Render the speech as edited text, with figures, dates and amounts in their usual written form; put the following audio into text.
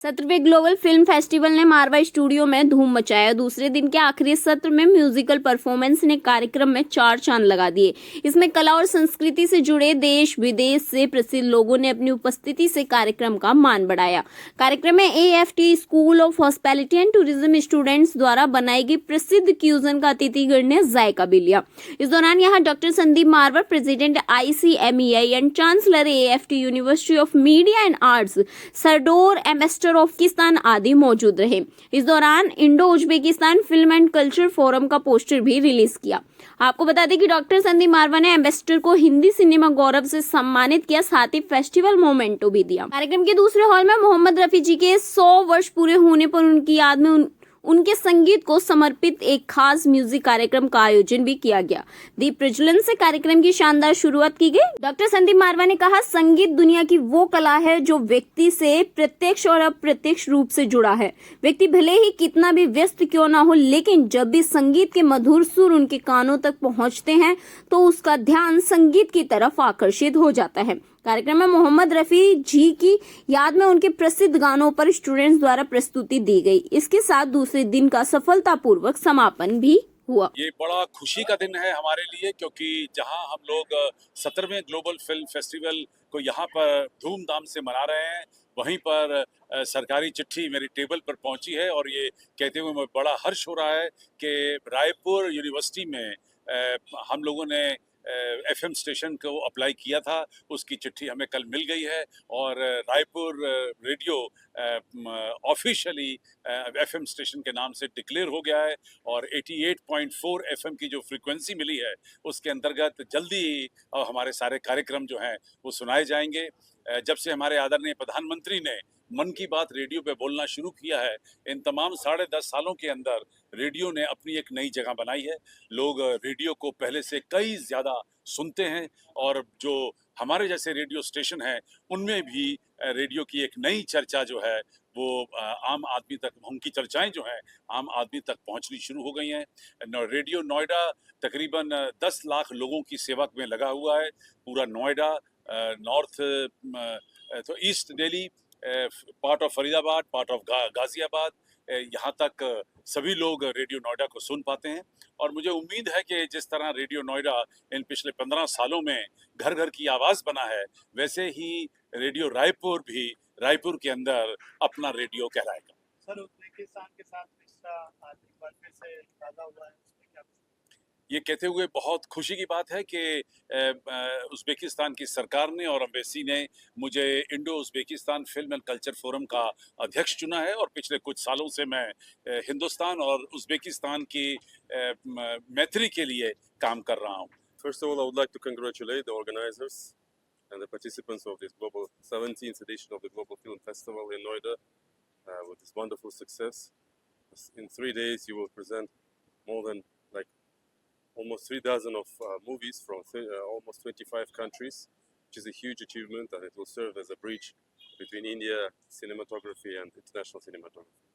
17वें global film festival ने मारवा studio में धूम मचाया। दूसरे दिन के आखिरी सत्र में म्यूजिकल परफॉर्मेंस ने कार्यक्रम में चार चांद लगा दिए। इसमें कला और संस्कृति से जुड़े देश विदेश से प्रसिद्ध लोगों ने अपनी उपस्थिति से कार्यक्रम का मान बढ़ाया। कार्यक्रम में AFT school of hospitality and tourism students द्वारा बनाई गई प्रसिद्ध क्यूजन का अतिथिगण ने जायका भी लिया। इस दौरान यहाँ doctor Sandeep Marwah, president ICMEI and chancellor AFT university of media and arts, Sardor ambassador of Uzbekistan आदि मौजूद रहे। इस दौरान Indo Uzbekistan film and culture forum का पोस्टर भी रिलीज किया। आपको बता दें कि डॉक्टर संदीप मारवा ने एम्बेसडर को हिंदी सिनेमा गौरव से सम्मानित किया, साथ ही फेस्टिवल मोमेंटो भी दिया। कार्यक्रम के दूसरे हॉल में मोहम्मद रफी जी के 100 वर्ष पूरे होने पर उनकी याद में उनके संगीत को समर्पित एक खास म्यूजिक कार्यक्रम का आयोजन भी किया गया। दीप प्रज्वलन से कार्यक्रम की शानदार शुरुआत की गई। डॉक्टर संदीप मारवा ने कहा, संगीत दुनिया की वो कला है जो व्यक्ति से प्रत्यक्ष और अप्रत्यक्ष रूप से जुड़ा है। व्यक्ति भले ही कितना भी व्यस्त क्यों ना हो, लेकिन जब भी संगीत के मधुर सुर उनके कानों तक पहुंचते हैं तो उसका ध्यान संगीत की तरफ आकर्षित हो जाता है। कार्यक्रम में मोहम्मद रफी जी की याद में उनके प्रसिद्ध गानों पर स्टूडेंट्स द्वारा प्रस्तुति दी गई। इसके साथ दूसरे दिन का सफलतापूर्वक समापन भी हुआ। ये बड़ा खुशी का दिन है हमारे लिए, क्योंकि जहां हम लोग 17वें ग्लोबल फिल्म फेस्टिवल को यहाँ पर धूमधाम से मना रहे हैं, वहीं पर सरकारी चिट्ठी मेरी टेबल पर पहुंची है और ये कहते हुए मुझे बड़ा हर्ष हो रहा है कि रायपुर यूनिवर्सिटी में हम लोगों ने FM स्टेशन को अप्लाई किया था, उसकी चिट्ठी हमें कल मिल गई है और Raipur radio officially FM station के नाम से डिक्लेयर हो गया है और 88.4 FM की जो फ्रीक्वेंसी मिली है उसके अंतर्गत जल्दी ही हमारे सारे कार्यक्रम जो हैं वो सुनाए जाएंगे। जब से हमारे आदरणीय प्रधानमंत्री ने मन की बात रेडियो पे बोलना शुरू किया है, इन तमाम 10.5 सालों के अंदर रेडियो ने अपनी एक नई जगह बनाई है। लोग रेडियो को पहले से कई ज़्यादा सुनते हैं और जो हमारे जैसे रेडियो स्टेशन हैं उनमें भी रेडियो की एक नई चर्चा जो है वो आम आदमी तक, उनकी चर्चाएं जो हैं आम आदमी तक पहुंचनी शुरू हो गई हैं। रेडियो नोएडा तकरीबन 10 लाख लोगों की सेवा में लगा हुआ है। पूरा नोएडा, नॉर्थ तो east Delhi, part of Faridabad, part of Ghaziabad, यहाँ तक सभी लोग रेडियो नोएडा को सुन पाते हैं और मुझे उम्मीद है कि जिस तरह रेडियो नोएडा इन पिछले 15 सालों में घर घर की आवाज़ बना है, वैसे ही रेडियो रायपुर भी रायपुर के अंदर अपना रेडियो कहलाएगा। सर, उज्बेकिस्तान के साथ रिश्ता आज एक बार फिर से ताज़ा हुआ है, उसमें क्या? ये कहते हुए बहुत खुशी की बात है कि उज़्बेकिस्तान की सरकार ने और एम्बेसी ने मुझे Indo Uzbekistan film and culture forum का अध्यक्ष चुना है और पिछले कुछ सालों से मैं हिंदुस्तान और उज़्बेकिस्तान की मैत्री के लिए काम कर रहा हूँ। First of all, I would like to congratulate the organizers and the participants of this 17th edition of the Global Film Festival in Noida with this wonderful success. In 3 days, you will present more than almost 3 dozen of movies from almost 25 countries, which is a huge achievement, and it will serve as a bridge between India cinematography and international cinematography.